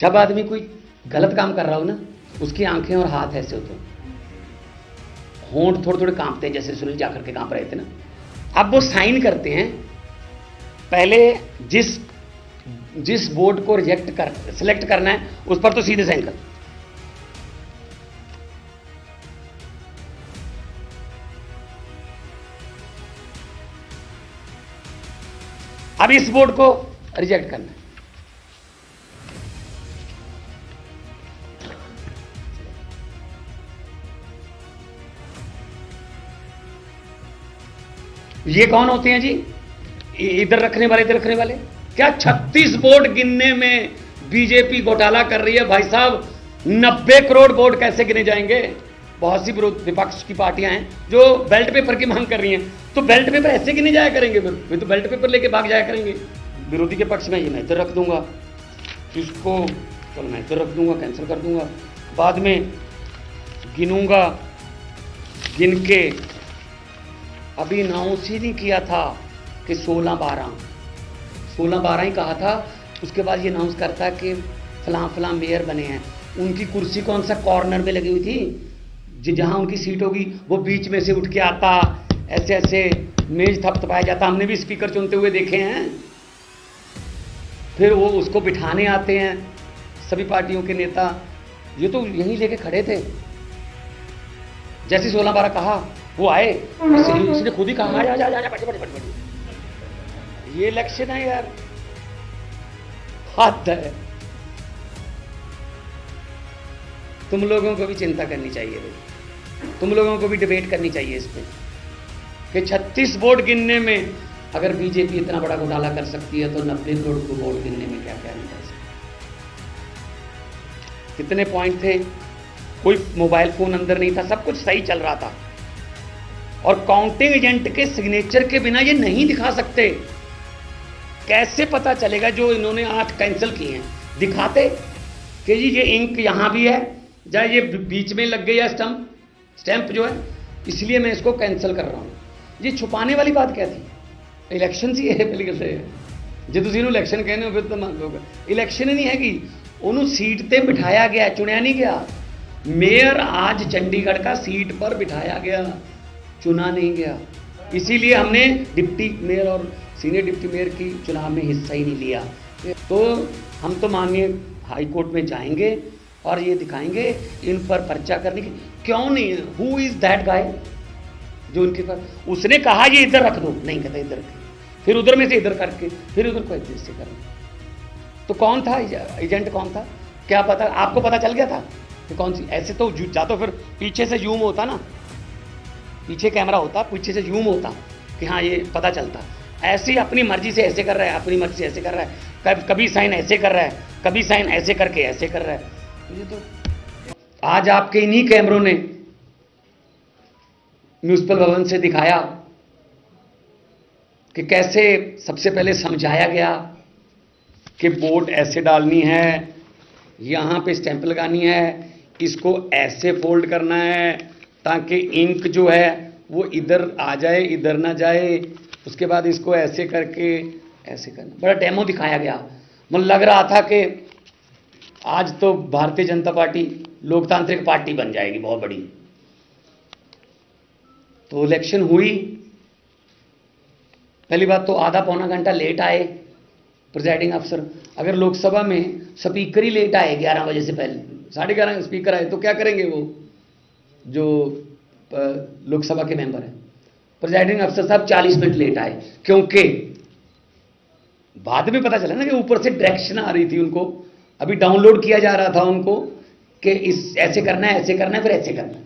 जब आदमी कोई गलत काम कर रहा हो ना, उसकी आंखें और हाथ ऐसे होते हैं, होंठ थोड़े थोड़े कांपते हैं, जैसे सुनील जाखड़ के कांप रहे थे ना। अब वो साइन करते हैं, पहले जिस बोर्ड को सिलेक्ट करना है उस पर तो सीधे साइन कर। अब इस बोर्ड को रिजेक्ट करना है। ये कौन होते हैं जी? इधर रखने वाले, इधर रखने वाले। क्या 36 वोट गिनने में बीजेपी घोटाला कर रही है भाई साहब? 90 करोड़ वोट कैसे गिने जाएंगे? बहुत सी विपक्ष की पार्टियां हैं जो बेल्ट पेपर की मांग कर रही हैं, तो बेल्ट पेपर ऐसे गिने जाया करेंगे? फिर तो बेल्ट पेपर लेके भाग जाया करेंगे। विरोधी के पक्ष में ये मैं इधर रख दूंगा, इसको चलो मैं इधर रख दूंगा, कैंसिल कर दूंगा, बाद में गिनूंगा, गिन के अभी अनाउंस ही नहीं किया था कि 16-12 ही कहा था। उसके बाद ये अनाउंस करता कि फलां मेयर बने हैं। उनकी कुर्सी कौन सा कॉर्नर में लगी हुई थी, जहां उनकी सीट होगी वो बीच में से उठ के आता, ऐसे ऐसे मेज थपथपाया जाता। हमने भी स्पीकर चुनते हुए देखे हैं। फिर वो उसको बिठाने आते हैं सभी पार्टियों के नेता। ये तो यहीं लेके खड़े थे, जैसे 16-12 कहा वो आए, इसने खुद ही कहा जा जा जा बट। ये इलेक्शन है यार, हद है। तुम लोगों को भी चिंता करनी चाहिए भाई, तुम लोगों को भी डिबेट करनी चाहिए इस पे कि 36 वोट गिनने में अगर बीजेपी इतना बड़ा घोटाला कर सकती है तो 90 करोड़ को वोट गिनने में क्या क्या नहीं कर सकती। कितने पॉइंट थे? कोई मोबाइल फोन अंदर नहीं था, सब कुछ सही चल रहा था। और काउंटिंग एजेंट के सिग्नेचर के बिना ये नहीं दिखा सकते। कैसे पता चलेगा? जो इन्होंने 8 कैंसिल किए हैं, दिखाते कि जी ये इंक यहां भी है, या ये बीच में लग गई है स्टैंप जो है, इसलिए मैं इसको कैंसिल कर रहा हूं। ये छुपाने वाली बात क्या थी? इलेक्शन सी है बिल्कुल से जो तुम इलेक्शन कहने हो, फिर तो मान लो इलेक्शन ही नहीं है कि उन्होंने सीट पे बिठाया गया, चुनया नहीं गया। मेयर आज चंडीगढ़ का सीट पर बिठाया गया, चुना नहीं गया। इसीलिए हमने डिप्टी मेयर और सीनियर डिप्टी मेयर की चुनाव में हिस्सा ही नहीं लिया। तो हम तो माननीय हाई कोर्ट में जाएंगे और ये दिखाएंगे इन पर पर्चा करने की क्यों नहीं है। हु इज दैट गाय जो उनके पास? उसने कहा ये इधर रख दो, नहीं कहता इधर, फिर उधर में से इधर करके, फिर उधर को इधर से करना। तो कौन था एजेंट? कौन था? क्या पता? आपको पता चल गया था कि कौन सी? ऐसे तो जा तो फिर पीछे से जूम होता ना, पीछे कैमरा होता, पीछे से जूम होता कि हाँ ये पता चलता। ऐसे अपनी मर्जी से ऐसे कर रहा है, अपनी मर्जी से ऐसे कर रहा है, कभी साइन ऐसे कर रहा है, कभी साइन ऐसे करके ऐसे कर रहा है। ये तो आज आपके इन्हीं कैमरों ने म्युनिसिपल भवन से दिखाया कि कैसे सबसे पहले समझाया गया कि वोट ऐसे डालनी है, यहां पे स्टैंप लगानी है, इसको ऐसे फोल्ड करना है ताकि इंक जो है वो इधर आ जाए, इधर ना जाए। उसके बाद इसको ऐसे करके ऐसे करना, बड़ा डेमो दिखाया गया। मुझे लग रहा था कि आज तो भारतीय जनता पार्टी लोकतांत्रिक पार्टी बन जाएगी बहुत बड़ी। तो इलेक्शन हुई, पहली बात तो आधा पौना घंटा लेट आए प्रिजाइडिंग अफसर। अगर लोकसभा में स्पीकर ही लेट आए 11 बजे से पहले, 11:30 स्पीकर आए, तो क्या करेंगे वो जो लोकसभा के मेंबर हैं? प्रिजाइडिंग अफसर साहब 40 मिनट लेट आए, क्योंकि बाद में पता चला ना कि ऊपर से डायरेक्शन आ रही थी उनको, अभी डाउनलोड किया जा रहा था उनको कि इस ऐसे करना है, ऐसे करना है, फिर ऐसे करना है।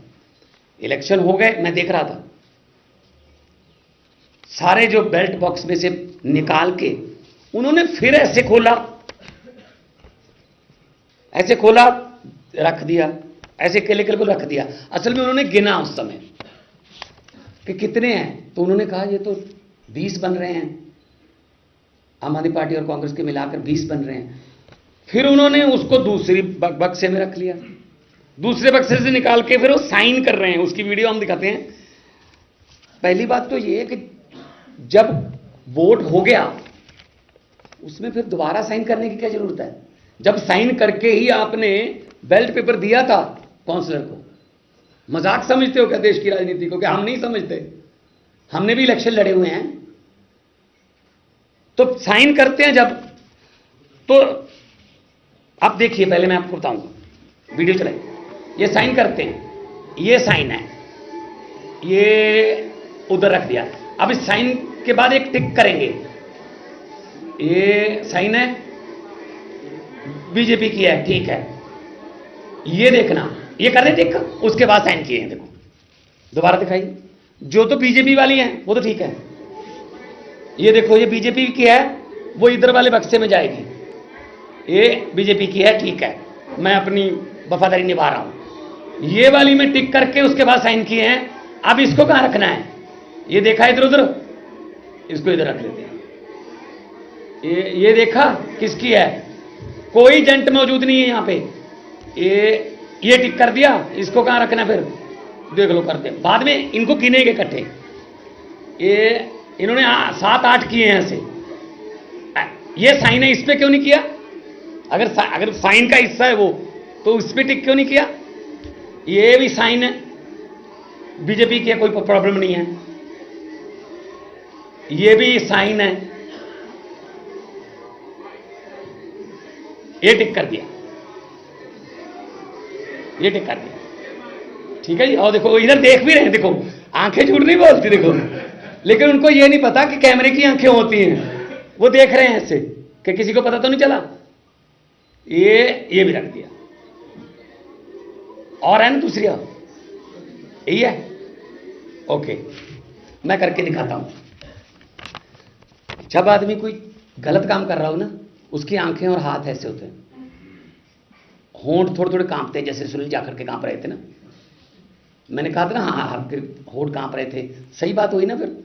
इलेक्शन हो गए, मैं देख रहा था, सारे जो बेल्ट बॉक्स में से निकाल के उन्होंने फिर ऐसे खोला, ऐसे खोला, रख दिया, ऐसे केले को रख दिया। असल में उन्होंने गिना उस समय कि कितने हैं, तो उन्होंने कहा ये तो 20 बन रहे हैं, आम आदमी पार्टी और कांग्रेस के मिलाकर 20 बन रहे हैं। फिर उन्होंने उसको दूसरी बक्से में रख लिया, दूसरे बक्से से निकाल के फिर वो साइन कर रहे हैं। उसकी वीडियो हम दिखाते हैं। पहली बात तो ये है कि जब वोट हो गया उसमें फिर दोबारा साइन करने की क्या जरूरत है? जब साइन करके ही आपने बैलेट पेपर दिया था काउंसलर को। मजाक समझते हो क्या देश की राजनीति को? क्या हम नहीं समझते? हमने भी इलेक्शन लड़े हुए हैं। तो साइन करते हैं जब, तो आप देखिए, पहले मैं आपको बताऊंगा, वीडियो चलाइए। ये साइन करते हैं, ये साइन है, ये उधर रख दिया। अब इस साइन के बाद एक टिक करेंगे, ये साइन है, बीजेपी की है, ठीक है। ये देखना, ये कर रहे टिक, उसके बाद साइन किए हैं, देखो दोबारा दिखाइए। जो तो बीजेपी वाली है वो तो ठीक है, ये देखो ये बीजेपी की है, वो इधर वाले बक्से में जाएगी। ये बीजेपी की है, ठीक है, मैं अपनी वफादारी निभा रहा हूं। ये वाली में टिक करके उसके बाद साइन किए हैं। अब इसको कहां रखना है? ये देखा इधर उधर, इसको इधर रख लेते हैं। ये देखा किसकी है? कोई एजेंट मौजूद नहीं है यहां पे। ये टिक कर दिया, इसको कहां रखना फिर देख लो, करते हैं बाद में, इनको गिनेंगे इकट्ठे। ये इन्होंने 7-8 किए हैं ऐसे। ये साइन है, इस पे क्यों नहीं किया? अगर साइन का हिस्सा है वो, तो उस पे टिक क्यों नहीं किया? ये भी साइन है, बीजेपी की है, कोई प्रॉब्लम नहीं है। ये भी साइन है, ये टिक कर दिया, ये टिक कर दिया, ठीक है जी। और देखो इधर देख भी रहे हैं, देखो आंखें झूठ नहीं बोलती, देखो। लेकिन उनको ये नहीं पता कि कैमरे की आंखें होती हैं, वो देख रहे हैं ऐसे कि किसी को पता तो नहीं चला। ये भी रख दिया, और है ना दूसरी, यही है, ओके। मैं करके दिखाता हूं। जब आदमी कोई गलत काम कर रहा हो ना, उसकी आंखें और हाथ ऐसे होते हैं, होंठ थोड़े थोड़े कांपते हैं, जैसे सुनील जाखड़ के कांप रहे थे ना। मैंने कहा था ना, हाँ आपके होंठ कांप रहे थे, सही बात हुई ना। फिर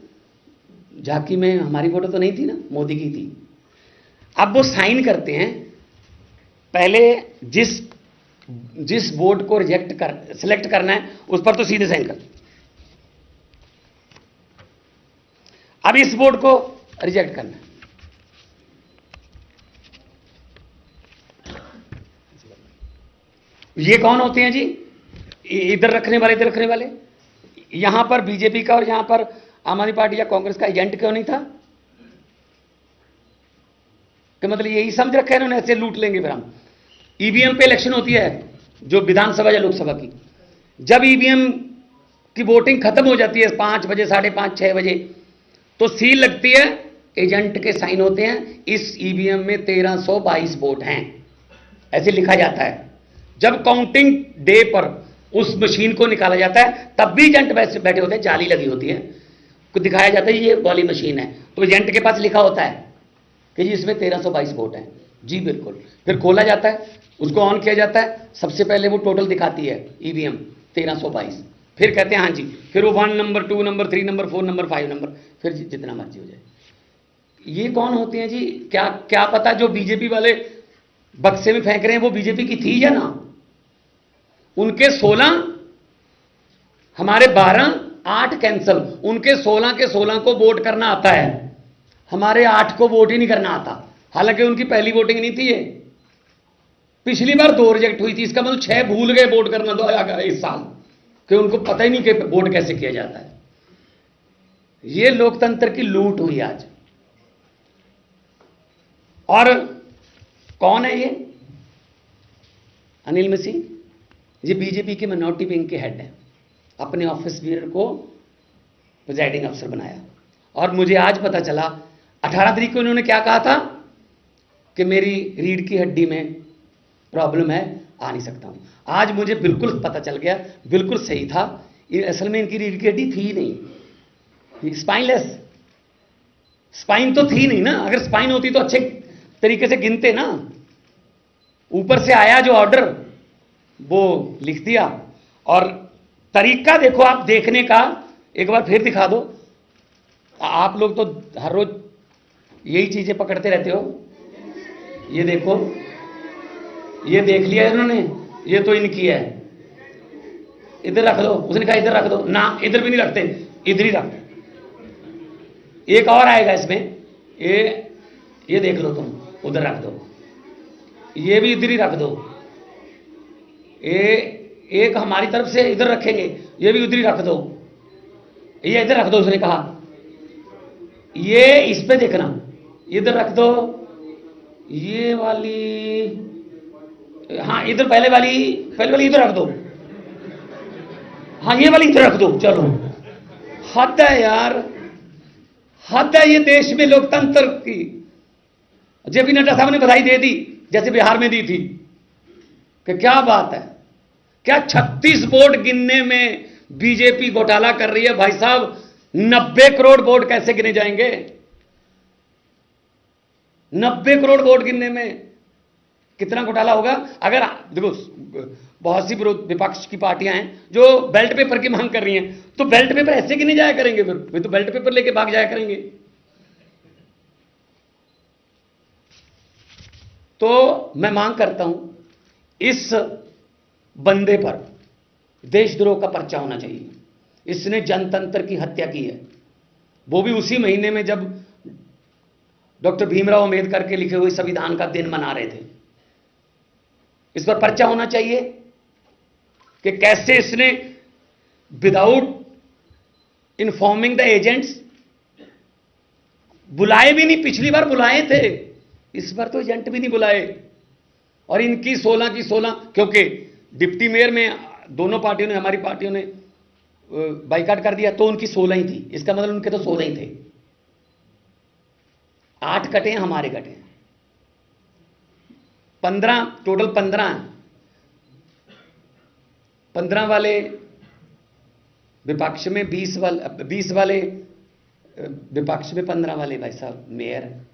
झांकी में हमारी फोटो तो नहीं थी ना, मोदी की थी। अब वो साइन करते हैं, पहले जिस बोर्ड को सिलेक्ट करना है उस पर तो सीधे साइन कर। अब इस बोर्ड को रिजेक्ट करना है, ये कौन होते हैं जी? इधर रखने वाले, इधर रखने वाले। यहां पर बीजेपी का और यहां पर आम आदमी पार्टी या कांग्रेस का एजेंट क्यों नहीं था? कि मतलब यही समझ रखा है इन्होंने, ऐसे लूट लेंगे फिर हम। ईवीएम पे इलेक्शन होती है, जो विधानसभा या लोकसभा की, जब ईवीएम की वोटिंग खत्म हो जाती है 5 बजे, 5:30, 6 बजे, तो सील लगती है, एजेंट के साइन होते हैं। इस ईवीएम में 1322 वोट हैं, ऐसे लिखा जाता है। जब काउंटिंग डे पर उस मशीन को निकाला जाता है, तब भी एजेंट बैठे होते हैं, जाली लगी होती है, को दिखाया जाता है ये वाली मशीन है, तो एजेंट के पास लिखा होता है कि जी इसमें 1322 वोट हैं। जी बिल्कुल। फिर खोला जाता है, उसको ऑन किया जाता है, सबसे पहले वो टोटल दिखाती है ईवीएम 1322। फिर कहते हैं हाँ जी, फिर वो 1 number, 2 number, 3 number, 4 number, 5 number, फिर जितना मर्जी हो जाए। ये कौन होते हैं जी? क्या पता जो बीजेपी वाले बक्से में फेंक रहे हैं वो बीजेपी की थी या ना। उनके 16, हमारे 12, 8 कैंसल, उनके 16 के 16 को वोट करना आता है, हमारे 8 को वोट ही नहीं करना आता। हालांकि उनकी पहली वोटिंग नहीं थी ये, पिछली बार 2 रिजेक्ट हुई थी, इसका मतलब 6 भूल गए वोट करना तो इस साल, कि उनको पता ही नहीं कि वोट कैसे किया जाता है। ये लोकतंत्र की लूट हुई आज। और कौन है ये? अनिल मसीह, ये बीजेपी के मिनॉरिटी विंग के हेड हैं। अपने ऑफिस बियर को प्रिजाइडिंग अफसर बनाया। और मुझे आज पता चला 18 तारीख को इन्होंने क्या कहा था कि मेरी रीढ़ की हड्डी में प्रॉब्लम है, आ नहीं सकता हूं। आज मुझे बिल्कुल पता चल गया, बिल्कुल सही था। असल में इनकी रीढ़ की हड्डी थी नहीं, स्पाइनलेस, स्पाइन तो थी नहीं ना। अगर स्पाइन होती तो अच्छे तरीके से गिनते ना। ऊपर से आया जो ऑर्डर वो लिख दिया। और तरीका देखो आप देखने का, एक बार फिर दिखा दो। आप लोग तो हर रोज यही चीजें पकड़ते रहते हो। ये देखो, ये देख लिया इन्होंने, ये तो इनकी है, इधर रख दो। उसने कहा इधर रख दो ना, इधर भी नहीं रखते, इधर ही रख। एक और आएगा इसमें, ये देख लो तुम, उधर रख दो। ये भी इधर ही रख दो। एक हमारी तरफ से इधर रखेंगे, ये भी उधर ही रख दो। ये इधर रख दो, उसने कहा। ये इस पे देखना, इधर रख दो। ये वाली, हाँ इधर पहले वाली इधर रख दो। हाँ ये वाली इधर रख दो। चलो, हद है यार, हद है ये देश में लोकतंत्र की। जेपी नड्डा साहब ने बधाई दे दी, जैसे बिहार में दी थी, कि क्या बात है, क्या 36 वोट गिनने में बीजेपी घोटाला कर रही है। भाई साहब, 90 करोड़ वोट कैसे गिने जाएंगे? 90 करोड़ वोट गिनने में कितना घोटाला होगा? अगर देखो, बहुत सी विपक्ष की पार्टियां हैं जो बेल्ट पेपर की मांग कर रही हैं, तो बेल्ट पेपर ऐसे गिने जाया करेंगे, फिर वे तो बेल्ट पेपर लेके भाग जाया करेंगे। तो मैं मांग करता हूं, इस बंदे पर देशद्रोह का पर्चा होना चाहिए। इसने जनतंत्र की हत्या की है, वो भी उसी महीने में जब डॉक्टर भीमराव अंबेडकर के लिखे हुए संविधान का दिन मना रहे थे। इस पर पर्चा होना चाहिए कि कैसे इसने विदाउट इन्फॉर्मिंग द एजेंट्स, बुलाए भी नहीं, पिछली बार बुलाए थे, इस बार तो एजेंट भी नहीं बुलाए। और इनकी 16 की 16, क्योंकि डिप्टी मेयर में दोनों पार्टियों ने, हमारी पार्टियों ने बाइकाट कर दिया, तो उनकी 16 ही थी। इसका मतलब उनके तो 16 ही थे। 8 कटे हैं, हमारे कटे हैं 15, टोटल 15 हैं। 15 वाले विपक्ष में, 20 वाले विपक्ष में, 15 वाले भाई साहब मेयर हैं।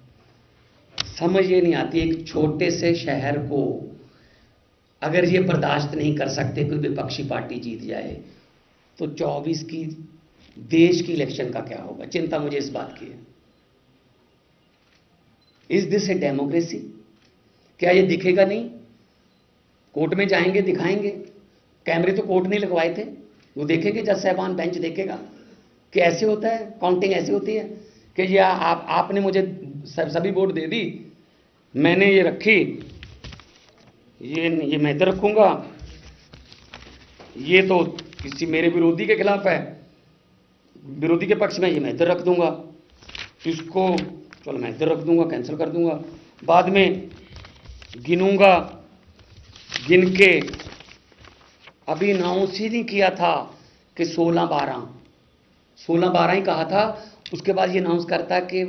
समझ ये नहीं आती, एक छोटे से शहर को अगर ये बर्दाश्त नहीं कर सकते कोई विपक्षी पार्टी जीत जाए, तो 24 की देश की इलेक्शन का क्या होगा? चिंता मुझे इस बात की है। Is this a democracy? क्या ये दिखेगा नहीं? कोर्ट में जाएंगे, दिखाएंगे। कैमरे तो कोर्ट नहीं लगवाए थे, वो देखेंगे, जज साहबान बेंच देखेगा कि ऐसे होता है, काउंटिंग ऐसे होती है कि ये आपने मुझे सभी वोट दे दी, मैंने ये रखी, ये मैं इधर रखूंगा, ये तो किसी मेरे विरोधी के खिलाफ है, विरोधी के पक्ष में, ये मैं इधर रख दूंगा, इसको चलो मैं इधर रख दूंगा, कैंसिल कर दूंगा, बाद में गिनूंगा, गिन के अभी अनाउंस ही नहीं किया था कि 16-12 ही कहा था। उसके बाद ये अनाउंस करता कि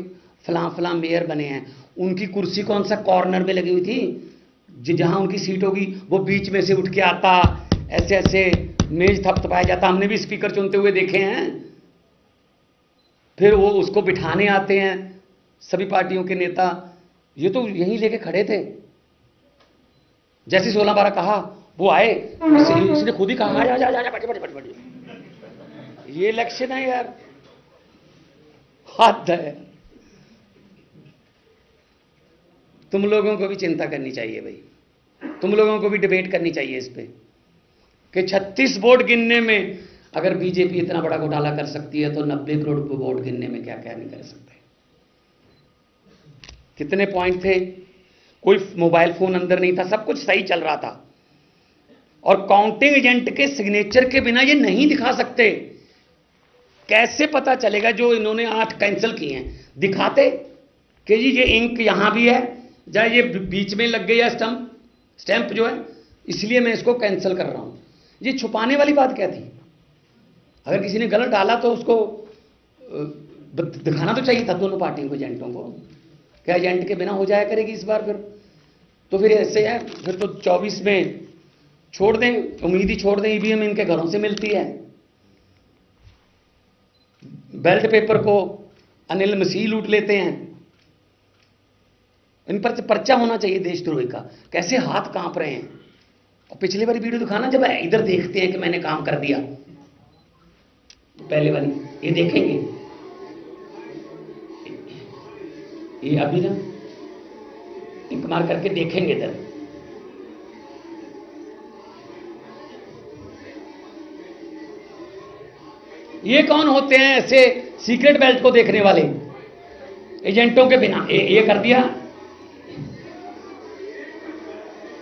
फलां मेयर बने हैं। उनकी कुर्सी कौन सा कॉर्नर में लगी हुई थी, जहां उनकी सीट होगी वो बीच में से उठ के आता, ऐसे ऐसे मेज थपथपाया जाता। हमने भी स्पीकर चुनते हुए देखे हैं। फिर वो उसको बिठाने आते हैं सभी पार्टियों के नेता। ये तो यहीं लेके खड़े थे, जैसे 16-12 कहा वो आए, इसने खुद ही कहा जा बट। ये इलेक्शन है यार, हद है। तुम लोगों को भी चिंता करनी चाहिए भाई, तुम लोगों को भी डिबेट करनी चाहिए इस पे कि 36 वोट गिनने में अगर बीजेपी इतना बड़ा घोटाला कर सकती है, तो 90 करोड़ वोट गिनने में क्या क्या नहीं कर सकते। कितने पॉइंट थे? कोई मोबाइल फोन अंदर नहीं था, सब कुछ सही चल रहा था। और काउंटिंग एजेंट के सिग्नेचर के बिना ये नहीं दिखा सकते। कैसे पता चलेगा? जो इन्होंने 8 कैंसिल किए हैं, दिखाते कि जी ये इंक यहां भी है, या ये बीच में लग गया स्टैंप जो है, इसलिए मैं इसको कैंसिल कर रहा हूं। ये छुपाने वाली बात क्या थी? अगर किसी ने गलत डाला तो उसको दिखाना तो चाहिए था दोनों पार्टियों को, एजेंटों को। क्या एजेंट के बिना हो जाया करेगी इस बार? फिर तो फिर ऐसे है, फिर तो 24 में छोड़ दें, उम्मीद ही छोड़ दें। ईवीएम इनके घरों से मिलती है। बेल्ट पेपर को अनिल मसीह लूट लेते हैं। इन पर पर्चा होना चाहिए देशद्रोही का। कैसे हाथ कांप रहे हैं। और पिछले वाली वीडियो दिखाना, जब इधर देखते हैं कि मैंने काम कर दिया, पहले वाली ये देखेंगे, ये अभी ना इंक मार करके देखेंगे इधर। ये कौन होते हैं ऐसे सीक्रेट बेल्ट को देखने वाले? एजेंटों के बिना ये कर दिया।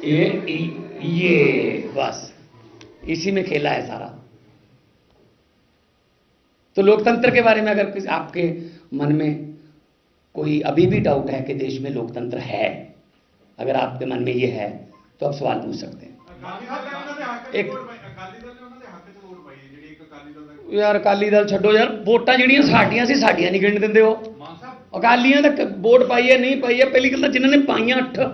ये बस इसी में खेला है सारा। तो लोकतंत्र के बारे में अगर किसी आपके मन में कोई अभी भी डाउट है कि देश में लोकतंत्र है, अगर आपके मन में ये है तो आप सवाल पूछ सकते हैं। एक यार अकाली दल छड्डो यार, वोटां ਜਿਹੜੀਆਂ ਸਾਡੀਆਂ ਸੀ ਸਾਡੀਆਂ ਨਹੀਂ ਗਿਣ ਦਿੰਦੇ ਹੋ। ਅਕਾਲੀਆਂ ਦਾ ਵੋਟ ਪਾਈ ਹੈ ਨਹੀਂ ਪਾਈ ਹੈ, ਪਹਿਲੀ ਗੱਲ ਤਾਂ ਜਿਨ੍ਹਾਂ ਨੇ ਪਾਈਆਂ 8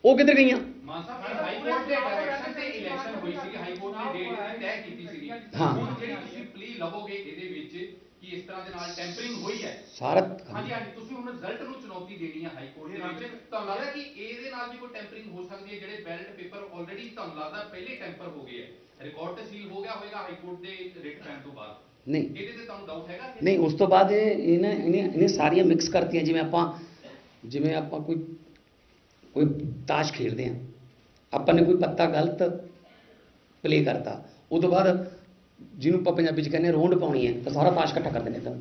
ਉਹ ਕਿੱਧਰ ਗਈਆਂ। ਹਾਈਕੋਰਟ ਦੇ ਡਾਇਰੈਕਸ਼ਨ ਤੇ ਇਲੈਕਸ਼ਨ ਹੋਈ ਸੀ, ਹਾਈਕੋਰਟ ਨੇ ਡੇਟ ਤੈਅ ਕੀਤੀ ਸੀ। ਹਾਂ ਜਿਹੜੀ ਤੁਸੀਂ ਪਲੀ ਲਵੋਗੇ ਇਹਦੇ ਵਿੱਚ ਕਿ ਇਸ ਤਰ੍ਹਾਂ ਦੇ ਨਾਲ ਟੈਂਪਰਿੰਗ ਹੋਈ ਹੈ ਸਾਰਾ। ਹਾਂਜੀ ਹਾਂਜੀ, ਤੁਸੀਂ ਹੁਣ ਰਿਜ਼ਲਟ ਨੂੰ ਚੁਣੌਤੀ ਦੇਣੀ ਹੈ ਹਾਈਕੋਰਟ ਦੇ ਵਿੱਚ। ਤੁਹਾਨੂੰ ਲੱਗਦਾ ਕਿ ਇਹਦੇ ਨਾਲ ਵੀ ਕੋਈ ਟੈਂਪਰਿੰਗ ਹੋ ਸਕਦੀ ਹੈ? ਜਿਹੜੇ ਬੈਲਟ ਪੇਪਰ ਆਲਰੇਡੀ ਤੁਹਾਨੂੰ ਲੱਗਦਾ ਪਹਿਲੇ ਟੈਂਪਰ ਹੋ ਗਏ ਹੈ, ਰਿਕਾਰਡ ਤੇ ਸੀਲ ਹੋ ਗਿਆ ਹੋਵੇਗਾ ਹਾਈਕੋਰਟ ਦੇ ਰਿਟ ਪੈਣ ਤੋਂ ਬਾਅਦ? ਨਹੀਂ ਇਹਦੇ ਤੇ ਤੁਹਾਨੂੰ ਡਾਊਟ ਹੈਗਾ? ਨਹੀਂ, ਉਸ ਤੋਂ ਬਾਅਦ ਇਹਨੇ ਸਾਰੀਆਂ ਮਿਕਸ ਕਰਤੀਆਂ। ਜਿਵੇਂ ਆਪਾਂ ਕੋਈ ਤਾਸ਼ ਖੇਡਦੇ ਹਾਂ, ਆਪਾਂ ਨੇ ਕੋਈ ਪੱਤਾ ਗਲਤ ਪਲੇ ਕਰਤਾ, ਉਹ ਤੋਂ ਬਾਅਦ ਜਿਹਨੂੰ ਆਪਾਂ ਪੰਜਾਬੀ ਚ ਕਹਿੰਦੇ ਰੋਂਡ ਪਾਉਣੀ ਹੈ, ਤਾਂ ਸਾਰਾ ਤਾਸ਼ ਇਕੱਠਾ ਕਰ ਦਿੰਦੇ ਤਾਂ